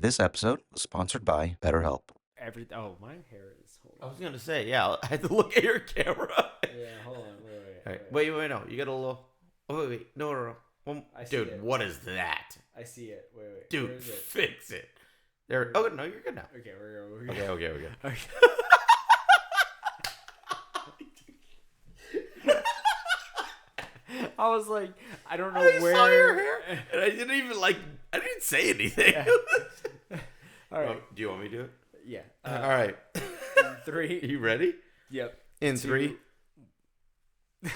This episode was sponsored by BetterHelp. My hair is. Hold I on. was gonna say, yeah. I had to look at your camera. Yeah, hold on. Wait, no. You got a little. Oh, wait. No. I see Dude, it. what is that? I see it. Wait. Where Dude, is it? fix it. There. Oh no, you're good now. Okay, we're good. Okay. Okay. I was like, I don't know I where. saw your hair, and I didn't even I didn't say anything. Yeah. All right. Do you want me to do it? Yeah. All right. 3. You ready? Yep. In 2. 3.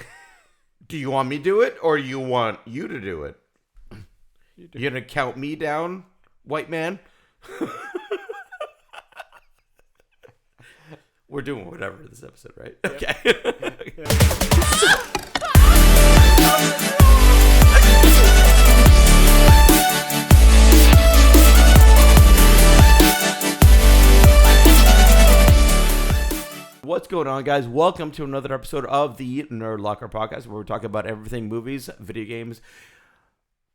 Do you want me to do it, or you want you to do it? You're gonna count me down, white man? We're doing whatever this episode, right? Yep. Okay. What's going on, guys? Welcome to another episode of the Nerd Locker Podcast, where we're talking about everything movies, video games,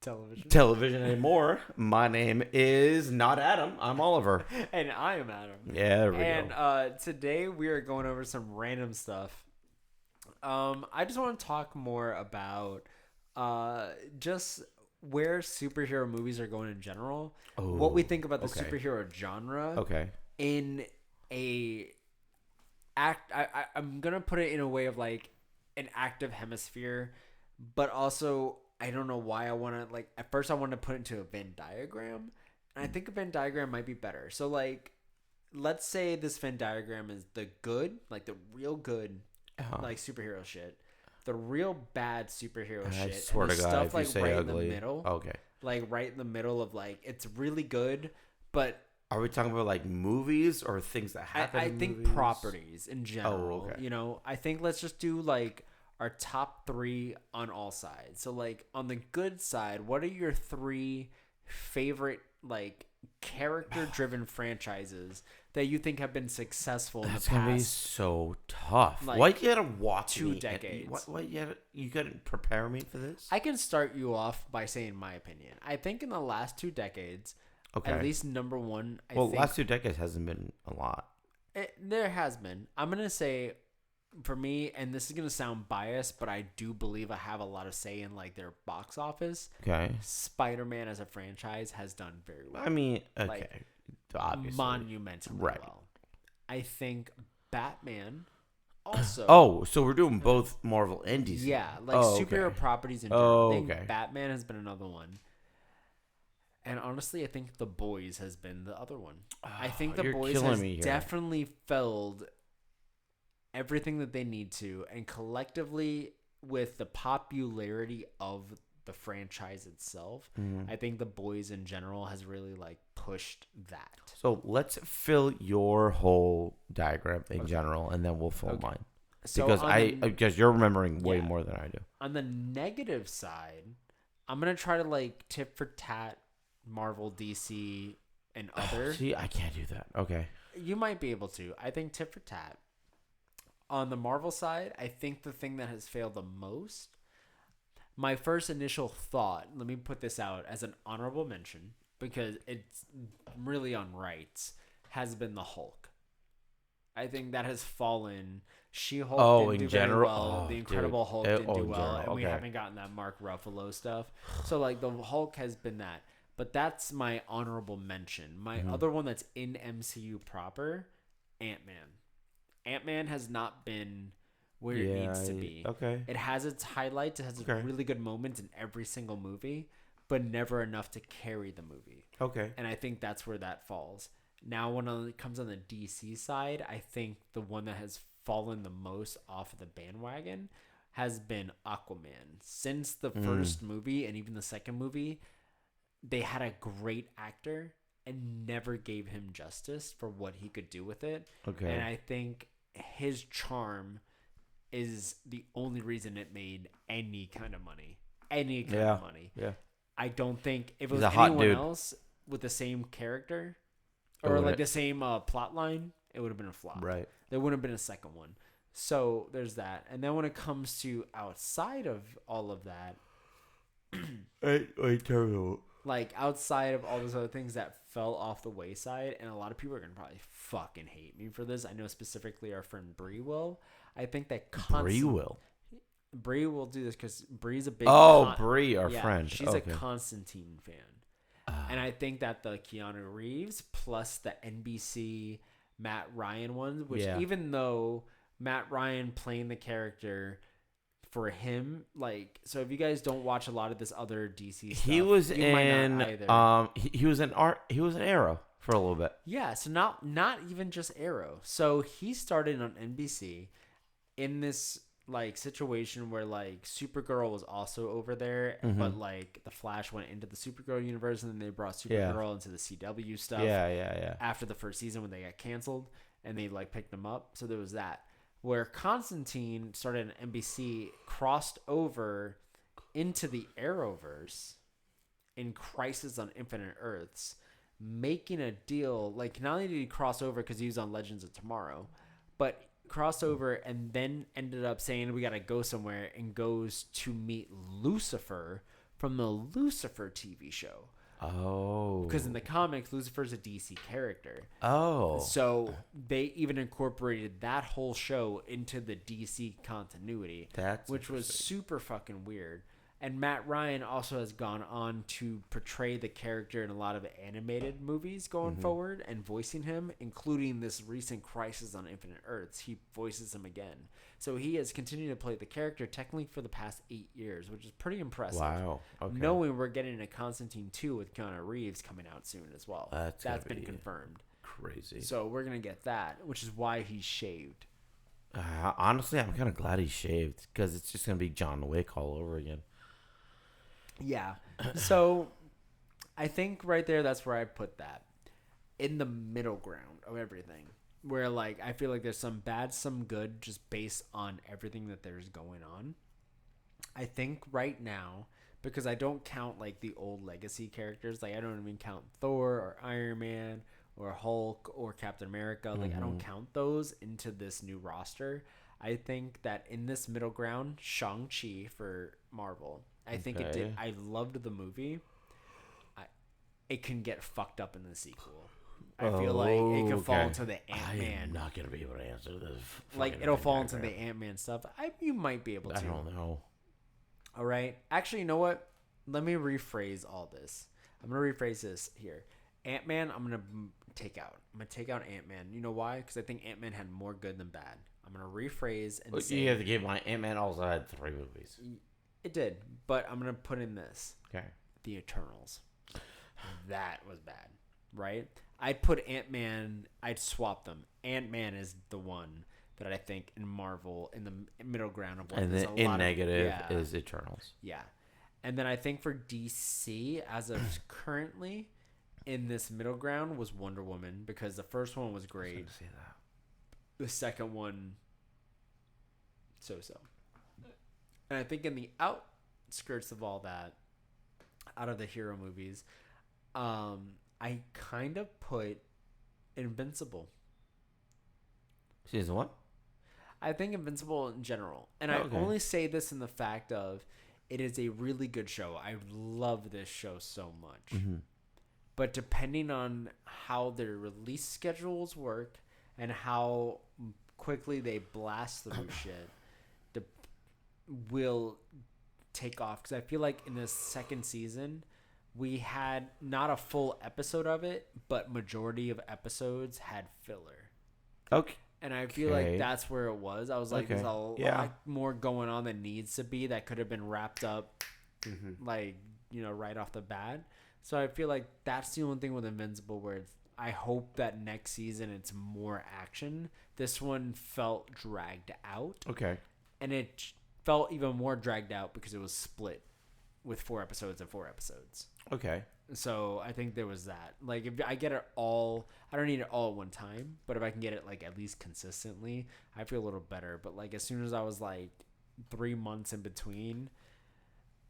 television, and more. My name is not Adam. I'm Oliver. And I am Adam. Yeah, there we go. And today we are going over some random stuff. I just want to talk more about just where superhero movies are going in general. What we think about the superhero genre. Okay. In a I'm gonna put it in a way of like an active hemisphere, but also I don't know why I want to at first I wanted to put it into a Venn diagram, and I think a Venn diagram might be better. So let's say this Venn diagram is the good, like the real good, like superhero shit, the real bad superhero shit. I swear and to the God, stuff if you like say right ugly, in the middle, okay, like right in the middle of it's really good, but. Are we talking about movies or things that happen? I think movies? properties in general. Oh, okay. I think let's just do our top 3 on all sides. So on the good side, what are your 3 favorite character-driven franchises that you think have been successful in the That's gonna be past so tough. Why you gotta watch 2 me? decades? What you gotta prepare me for this? I can start you off by saying my opinion. I think in the last 2 decades, at least number 1. I think last 2 decades hasn't been a lot. There has been. I'm going to say, for me, and this is going to sound biased, but I do believe I have a lot of say in their box office. Okay. Spider-Man as a franchise has done very well. I mean, okay. Obviously. Monumentally well. I think Batman also. Oh, so we're doing both Marvel and DC. Yeah, superhero properties in general. I think Batman has been another one. And honestly, I think The Boys has been the other one. I think The Boys has definitely filled everything that they need to. And collectively, with the popularity of the franchise itself, I think The Boys in general has really pushed that. So let's fill your whole diagram in general, and then we'll fill mine. So because you're remembering way more than I do. On the negative side, I'm going to try to tit for tat Marvel, DC, and other. See, I can't do that. Okay. You might be able to. I think tit for tat. On the Marvel side, I think the thing that has failed the most, my first initial thought, let me put this out as an honorable mention, because it's really on rights, has been the Hulk. I think that has fallen. She-Hulk didn't do very well. The Incredible Hulk didn't do well. And we haven't gotten that Mark Ruffalo stuff. So, the Hulk has been that. But that's my honorable mention. My other one that's in MCU proper, Ant-Man. Ant-Man has not been where it needs to be. Okay. It has its highlights. It has really good moments in every single movie, but never enough to carry the movie. Okay. And I think that's where that falls. Now, when it comes on the DC side, I think the one that has fallen the most off of the bandwagon has been Aquaman. Since the first movie and even the second movie, they had a great actor and never gave him justice for what he could do with it. Okay. And I think his charm is the only reason it made any kind of money. Yeah. I don't think if it was anyone else with the same character or the same plot line, it would have been a flop. Right. There wouldn't have been a second one. So there's that. And then when it comes to outside of all of that, wait, terrible. outside of all those other things that fell off the wayside, and a lot of people are gonna probably fucking hate me for this. I know specifically our friend Bree will. I think that Brie will. Bree will do this because Bree's a big Brie, our friend. She's Okay. a Constantine fan, and I think that the Keanu Reeves plus the NBC Matt Ryan ones, which even though Matt Ryan playing the character for him, like, so if you guys don't watch a lot of this other DC stuff, He was you might in not either. he was in Arrow for a little bit. Yeah, so not even just Arrow. So he started on NBC in this like situation where like Supergirl was also over there, but like the Flash went into the Supergirl universe, and then they brought Supergirl into the CW stuff. Yeah. After the first season when they got canceled, and they like picked them up. So there was that. Where Constantine started at NBC, crossed over into the Arrowverse in Crisis on Infinite Earths, making a deal. Like, not only did he cross over because he was on Legends of Tomorrow, but crossed over and then ended up saying we got to go somewhere, and goes to meet Lucifer from the Lucifer TV show. Oh. Because in the comics, Lucifer's a DC character. Oh. So they even incorporated that whole show into the DC continuity, which was super fucking weird. And Matt Ryan also has gone on to portray the character in a lot of animated movies going forward and voicing him, including this recent Crisis on Infinite Earths. He voices him again. So he has continued to play the character technically for the past 8 years, which is pretty impressive. Wow. Okay. Knowing we're getting a Constantine 2 with Keanu Reeves coming out soon as well. That's been confirmed. Crazy. So we're going to get that, which is why he's shaved. Honestly, I'm kind of glad he shaved, because it's just going to be John Wick all over again. Yeah. So I think right there, that's where I put that. In the middle ground of everything. Where, like, I feel like there's some bad, some good, just based on everything that there's going on. I think right now, because I don't count, like, the old legacy characters. Like, I don't even count Thor or Iron Man or Hulk or Captain America. Like, I don't count those into this new roster. I think that in this middle ground, Shang-Chi for Marvel, I think it did. I loved the movie. It can get fucked up in the sequel. I feel like it could fall into the Ant-Man. I'm not going to be able to answer this. Like, it'll fall into the Ant-Man stuff. You might be able to. I don't know. All right. Actually, you know what? Let me rephrase all this. I'm going to rephrase this here. Ant-Man, I'm going to take out. I'm going to take out Ant-Man. You know why? Because I think Ant-Man had more good than bad. I'm going to rephrase and say... You have to give my Ant-Man also had 3 movies. It did. But I'm going to put in this. Okay. The Eternals. That was bad. Right? I'd put Ant-Man... I'd swap them. Ant-Man is the one that I think in Marvel, in the middle ground of what and then in negative is Eternals. Yeah. And then I think for DC, as of currently, in this middle ground was Wonder Woman, because the first one was great. I was gonna say that. The second one, so-so. And I think in the outskirts of all that, out of the hero movies, I kind of put Invincible. Season 1? I think Invincible in general. And I only say this in the fact of it is a really good show. I love this show so much. Mm-hmm. But depending on how their release schedules work and how quickly they blast through shit, will take off. Because I feel like in the second season, we had not a full episode of it, but majority of episodes had filler. Okay. And I feel like that's where it was. I was like, there's a lot more going on than needs to be that could have been wrapped up, like, you know, right off the bat. So I feel like that's the only thing with Invincible where I hope that next season it's more action. This one felt dragged out. Okay. And it felt even more dragged out because it was split with 4 episodes and 4 episodes. Okay. So I think there was that. Like, if I get it all, I don't need it all at one time, but if I can get it like at least consistently, I feel a little better. But like as soon as I was like 3 months in between,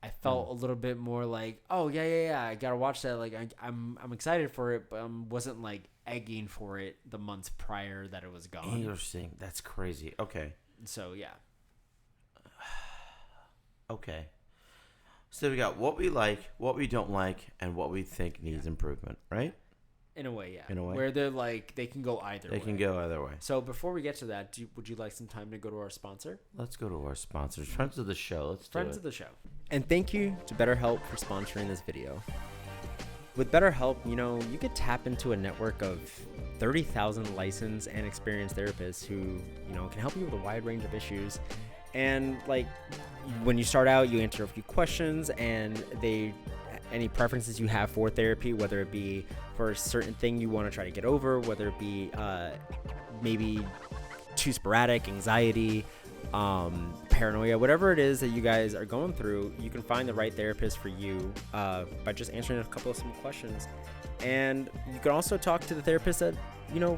I felt a little bit more like, oh yeah, I gotta watch that. Like I'm excited for it, but wasn't like egging for it the months prior that it was gone. Interesting. That's crazy. Okay. So yeah. Okay. So we got what we like, what we don't like, and what we think needs improvement, right? In a way, yeah. In a way. Where they're like, they can go either way. They can go either way. So before we get to that, would you like some time to go to our sponsor? Let's go to our sponsors. Friends of the show. Let's do Friends it. of the show. And thank you to BetterHelp for sponsoring this video. With BetterHelp, you could tap into a network of 30,000 licensed and experienced therapists who, can help you with a wide range of issues. And like when you start out, you answer a few questions and any preferences you have for therapy, whether it be for a certain thing you want to try to get over, whether it be maybe too sporadic, anxiety, paranoia, whatever it is that you guys are going through, you can find the right therapist for you by just answering a couple of simple questions. And you can also talk to the therapist that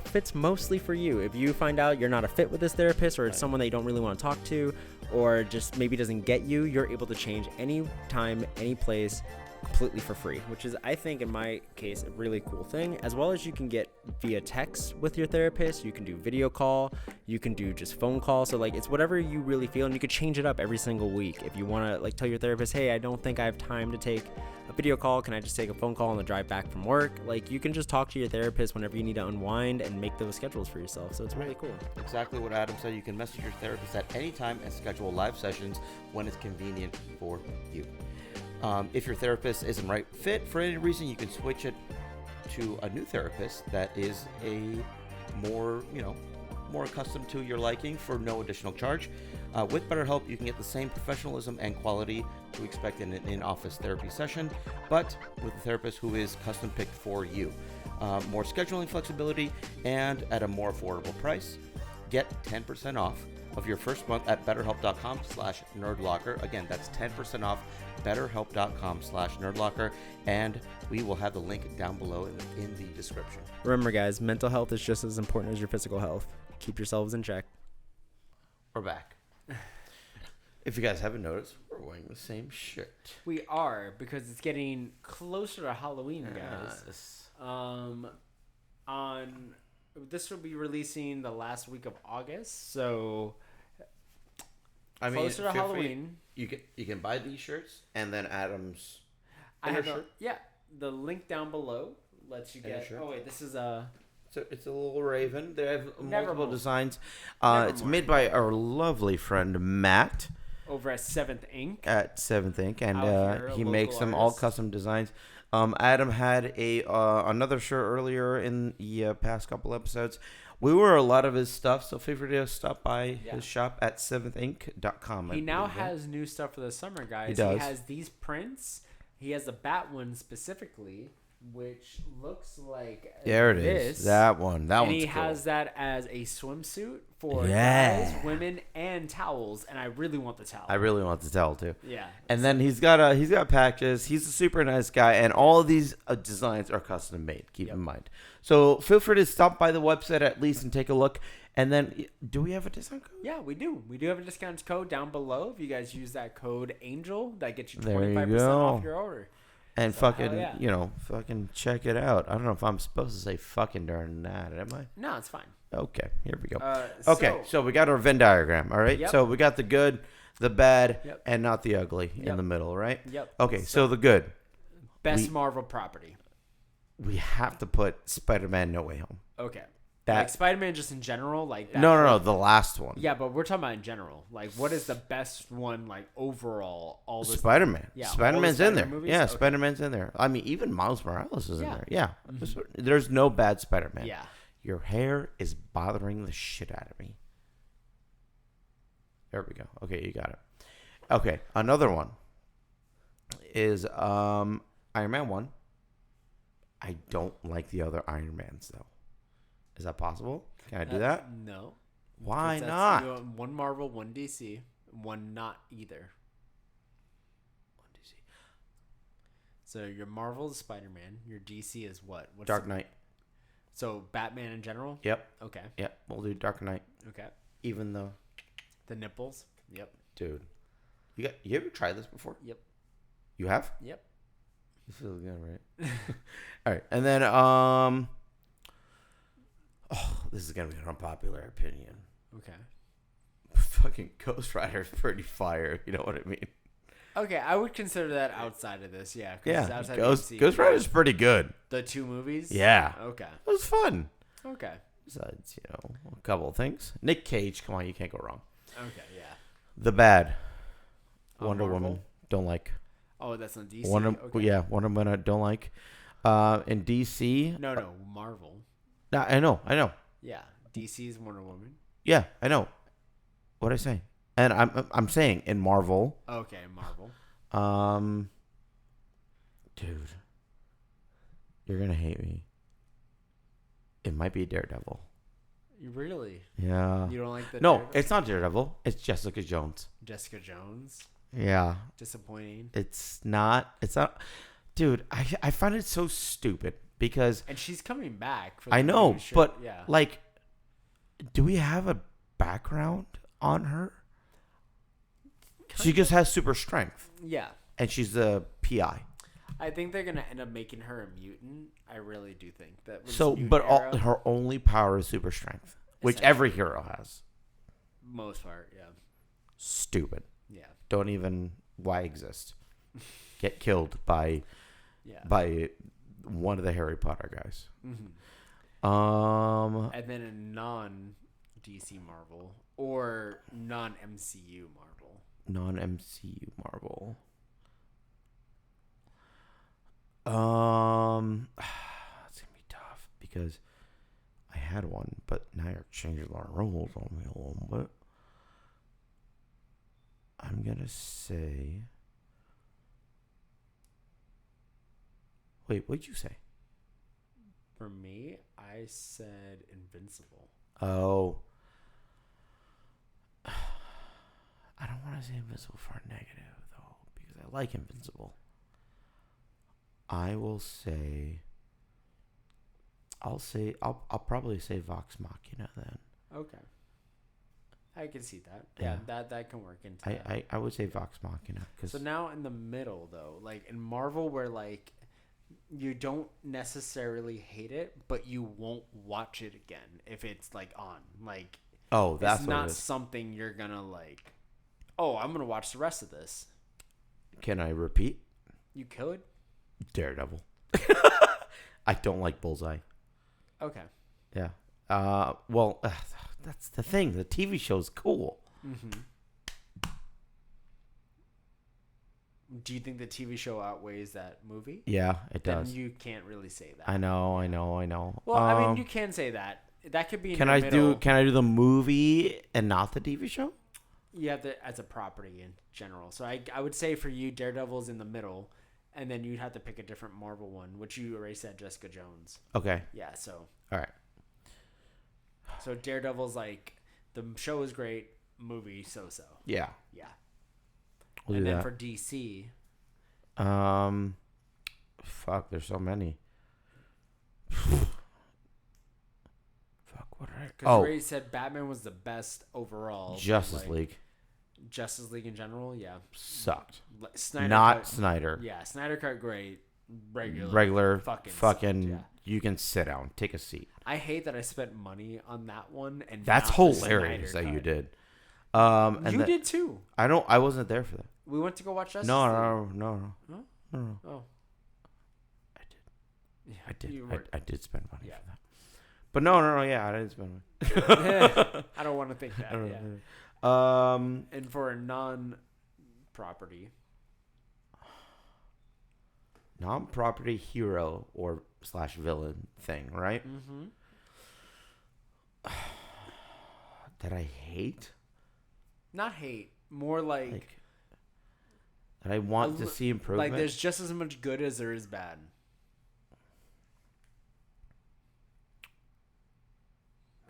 fits mostly for you. If you find out you're not a fit with this therapist, or it's someone that you don't really want to talk to, or just maybe doesn't get you, you're able to change any time, any place, completely for free, which is, I think, in my case, a really cool thing. As well as you can get via text with your therapist, you can do video call, you can do just phone call. So like, it's whatever you really feel, and you could change it up every single week. If you want to like tell your therapist, hey, I don't think I have time to take a video call, can I just take a phone call on the drive back from work? Like, you can just talk to your therapist whenever you need to unwind and make those schedules for yourself. So it's really cool. Exactly what Adam said. You can message your therapist at any time and schedule live sessions when it's convenient for you. If your therapist isn't right fit for any reason, you can switch it to a new therapist that is more accustomed to your liking for no additional charge. With BetterHelp, you can get the same professionalism and quality you expect in an in-office therapy session, but with a therapist who is custom picked for you. More scheduling flexibility and at a more affordable price. Get 10% off of your first month at betterhelp.com/nerdlocker. Again, that's 10% off betterhelp.com/nerdlocker, and we will have the link down below in the description. Remember, guys, mental health is just as important as your physical health. Keep yourselves in check. We're back. If you guys haven't noticed, we're wearing the same shirt. We are, because it's getting closer to Halloween, guys. Yes. This will be releasing the last week of August, so I mean, closer to Halloween. You can buy these shirts, and then Adam's I have shirt. the link down below lets you Inner get. shirt. Oh wait, this is a. So it's a little raven. They have multiple Nevermore. designs. Nevermore. It's made by our lovely friend Matt Over at 7th Ink. at 7th Ink, and Out here, a he makes local them all artist. custom designs. Adam had another shirt earlier in the past couple episodes. We wore a lot of his stuff, so feel free to stop by his shop at 7think.com. He now has new stuff for the summer, guys. He does. He has these prints. He has the bat one specifically, which looks like There it this. is. That one. That And one's he cool. has that as a swimsuit for Yeah. guys, women, and towels. And I really want the towel. I really want to tell too. Yeah. And then he's got patches. He's a super nice guy, and all of these designs are custom made. Keep in mind. So feel free to stop by the website at least and take a look. And then, do we have a discount code? Yeah, we do. We do have a discount code down below. If you guys use that code ANGEL, that gets you There you 25% go. off your order. And So, fucking, hell yeah. fucking check it out. I don't know if I'm supposed to say fucking during that, am I? No, it's fine. Okay, here we go. Okay, So we got our Venn diagram, all right? Yep. So we got the good, the bad, Yep. and not the ugly in Yep. the middle, right? Yep. Okay, so the good. Best Marvel property. We have to put Spider-Man No Way Home. Okay. That- Like Spider-Man just in general? Like that No, the last one. Yeah, but we're talking about in general. Like, what is the best one, like, overall? All this Spider-Man. Yeah, all the Spider-Man's in there. Spider-Man movies? Yeah, Okay. Spider-Man's in there. I mean, even Miles Morales is in Yeah. there. Yeah. There's no bad Spider-Man. Yeah. Your hair is bothering the shit out of me. There we go. Okay, you got it. Okay, another one is Iron Man 1. I don't like the other Iron Mans, though. Is that possible? Can I do that? No. Why 'Cause not? you want one Marvel, one DC, one not either. So your Marvel is Spider-Man. Your DC is what? What's Dark Knight. So Batman in general? Yep. Okay. Yep. We'll do Dark Knight. Okay. Even though, The nipples? Yep. dude, you ever tried this before? Yep. You have? Yep. This feels good, right? All right, and then oh, this is gonna be an unpopular opinion. Okay. Fucking Ghost Rider is pretty fire. You know what I mean? Okay, I would consider that outside of this. Yeah. 'Cause it's Yeah, outside Ghost Rider's pretty good. The 2 movies. Yeah. Okay. It was fun. Okay. Besides, a couple of things. Nick Cage, come on, you can't go wrong. Okay. Yeah. The Bad. Wonder Marvel? Woman, don't like. Oh, that's on DC. Wonder Okay. Woman, I don't like. In DC, No, Marvel. I know. Yeah, DC's Wonder Woman. Yeah, I know. What I say? And I'm saying in Marvel, Okay, Marvel. dude, you're gonna hate me. It might be Daredevil. You really? Yeah. You don't like the No, Daredevil? it's not Daredevil. It's Jessica Jones. Jessica Jones? Yeah. Disappointing. It's not. Dude, I find it so stupid because And she's coming back. For I the know, new show. but yeah. like, do we have a background on her? She just has super strength, Yeah. and she's a PI. I think they're gonna end up making her a mutant. I really do think that. Was So, mutant but era, her only power is super strength, which every hero has. most part, yeah, Stupid. yeah, Don't even why exist. Get killed by yeah. one of the Harry Potter guys. Mm-hmm. And then a non DC Marvel or non MCU Marvel. Non-MCU Marvel. It's gonna be tough because I had one, but now you're changing our rules on me a little bit. I'm gonna say. Wait, what'd you say? For me, I said Invincible. Oh. I don't want to say Invincible for a negative though, because I like Invincible. I will say. I'll probably say Vox Machina then. Okay. I can see that. Yeah. Yeah, that can work into that. I would say Vox Machina because So now in the middle though, like in Marvel where like you don't necessarily hate it, but you won't watch it again if it's like on. Like that's it's what it not is. something you're gonna like, oh, I'm gonna watch the rest of this. Can I repeat? You could? Daredevil. I don't like Bullseye. Okay. Yeah. That's the thing. The TV show's cool. Mm-hmm. Do you think the TV show outweighs that movie? Yeah, it Then does. you can't really say that. I know. Well, I mean, you can say that. That could be in Can the I middle. Can I do the movie and not the TV show? You have to as a property in general. So I would say for you, Daredevil's in the middle, and then you'd have to pick a different Marvel one, which you already said Jessica Jones. Okay. Yeah. So All right. Daredevil's like the show is great, movie so. Yeah. Yeah. We'll And do then that. for DC, Fuck. There's so many. Fuck. What are I? because you already said Batman was the best overall. Justice like, League Justice League in general, yeah. sucked. Snyder Not cut, Snyder. yeah. Snyder cut great. Regular. fucking Fucking. sucked, yeah. You can sit down. Take a seat. I hate that I spent money on that one and That's not the hilarious Snyder that you cut. did. And You did too. I wasn't there for that. We went to go watch Justice No. League. Oh, I did. yeah, I did. you weren't- I did spend money Yeah. for that. But no. Yeah, I didn't spend money. I don't want to think that. I don't Yeah. know. And for a non-property, Non-property hero or / villain thing, right? mm-hmm. That I hate. Not hate, more like That I want to see improvement. like there's just as much good as there is bad.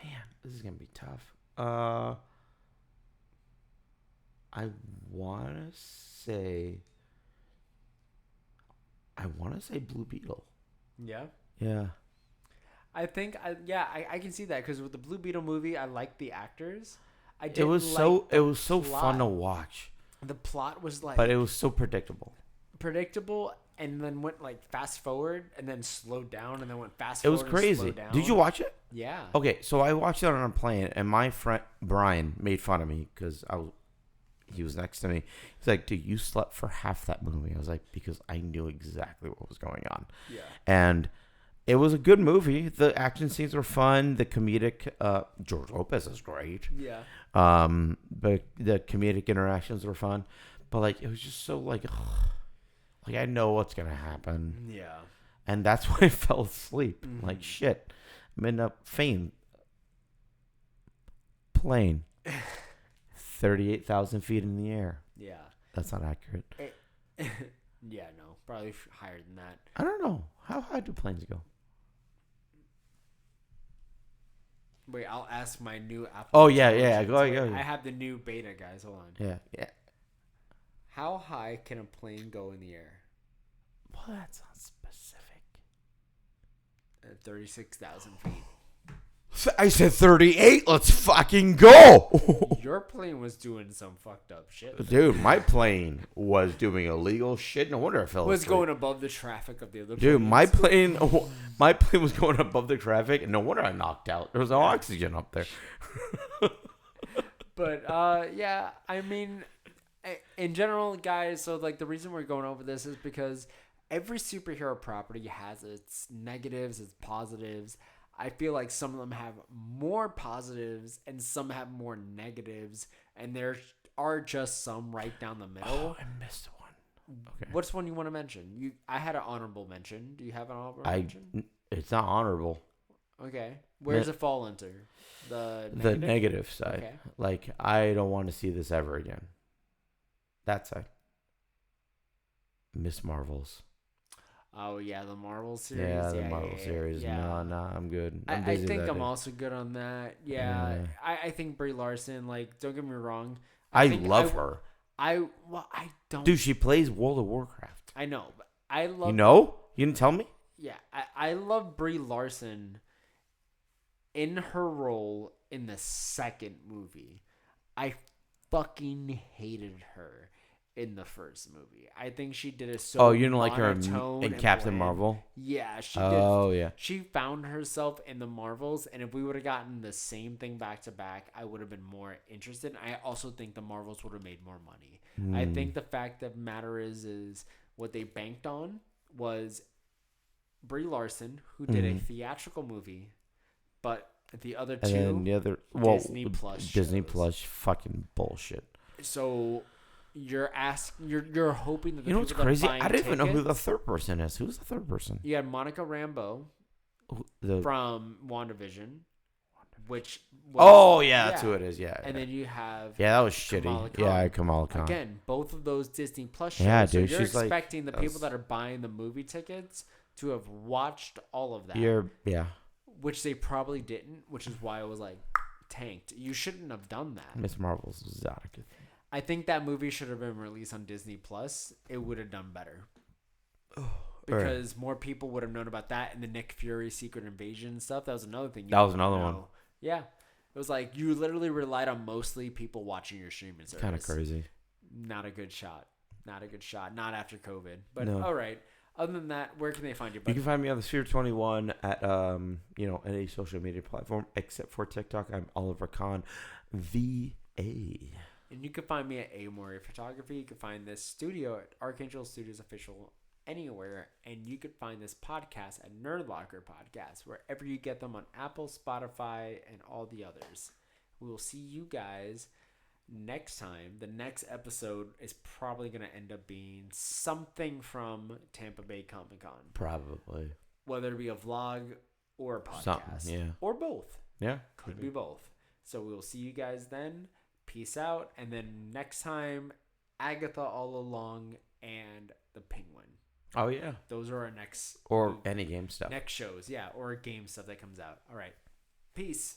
Man, this is gonna be tough. I wanna say Blue Beetle. Yeah. Yeah. I think I can see that because with the Blue Beetle movie, I liked the actors. It was so fun to watch, The plot was like but it was so predictable. predictable, and then went like fast forward, and then slowed down, and then went fast. It was forward and crazy. slowed down. Did you watch it? Yeah. Okay, so I watched it on a plane, and my friend Brian made fun of me because he was next to me. He's like, dude, you slept for half that movie. I was like, because I knew exactly what was going on. Yeah. And it was a good movie. The action scenes were fun. The comedic, George Lopez is great. Yeah. But the comedic interactions were fun. But like, it was just so like, like I know what's gonna happen. Yeah. And that's why I fell asleep. Mm-hmm. Like shit, I'm in a plane, 38,000 feet in the air. Yeah. That's not accurate. Yeah, no, probably higher than that. I don't know. How high do planes go? Wait, I'll ask my new Apple. Oh, yeah. Intelligence. Go. Wait, I have the new beta, guys. Hold on. Yeah. How high can a plane go in the air? Well, that's not specific. 36,000 feet. I said 38. Let's fucking go. Your plane was doing some fucked up shit. Dude, my plane was doing illegal shit. No wonder I fell Was asleep. going above the traffic of the other. Dude, planes. my plane was going above the traffic, and no wonder I knocked out. There was no oxygen up there. But yeah, I mean, in general, guys. So like, the reason we're going over this is because every superhero property has its negatives, its positives. I feel like some of them have more positives and some have more negatives, and there are just some right down the middle. Oh, I missed one. Okay. What's one you want to mention? I had an honorable mention. Do you have an honorable mention? It's not honorable. Okay. Where does it fall into? The The negative side. Okay. Like, I don't want to see this ever again. That side. Miss Marvels. Oh, yeah, the Marvel series. Yeah, the Marvel series. Yeah. No, I'm good. I busy think that I'm day. also good on that. Yeah. Yeah. I think Brie Larson, like, don't get me wrong. I think love her. I don't. Dude, she plays World of Warcraft. I know. But I love. You know? You didn't tell me? Yeah. I love Brie Larson in her role in the second movie. I fucking hated her in the first movie. I think she did it so. Oh, you didn't like her monotone in and Captain bland. Marvel? Yeah, she did. Oh, yeah. She found herself in the Marvels, and if we would have gotten the same thing back to back, I would have been more interested. I also think the Marvels would have made more money. I think the fact of the matter is what they banked on was Brie Larson, who did a theatrical movie, but the other two, And then the other, Disney Plus Disney shows. Plus fucking bullshit. So you're hoping that the You know what's people that crazy? buying I don't even know who the tickets- third person is. Who's the third person? You had Monica Rambeau The from WandaVision, which was, Oh, yeah, that's who it is. Yeah. And then you have yeah, that was Kamala shitty. Khan. Yeah, Kamala Khan. again both of those Disney Plus shows. Yeah, so dude, you're she's like- expecting the that people was- that are buying the movie tickets to have watched all of that, Yeah. which they probably didn't, which is why it was like tanked. You shouldn't have done that. Miss Marvel's Exotic. I think that movie should have been released on Disney Plus. It would have done better. Because more people would have known about that and the Nick Fury Secret Invasion stuff. That was another thing. That was another one. Yeah. It was like you literally relied on mostly people watching your streaming service. Kind of crazy. Not a good shot. Not a good shot. Not after COVID. But No. all right. Other than that, where can they find you? You Buddy? can find me on the Sphere 21 at any social media platform except for TikTok. I'm Oliver Khan, VA. And you can find me at Amory Photography. You can find this studio at Archangel Studios Official anywhere. And you can find this podcast at Nerd Locker Podcast, wherever you get them on Apple, Spotify, and all the others. We will see you guys next time. The next episode is probably going to end up being something from Tampa Bay Comic Con. Probably. Whether it be a vlog or a podcast. Something, yeah. Or both. Yeah. Could be both. So we'll see you guys then. Peace out. And then next time, Agatha All Along and the Penguin. Oh, yeah. Those are our next Or any game stuff. next shows. Yeah, or game stuff that comes out. All right. Peace.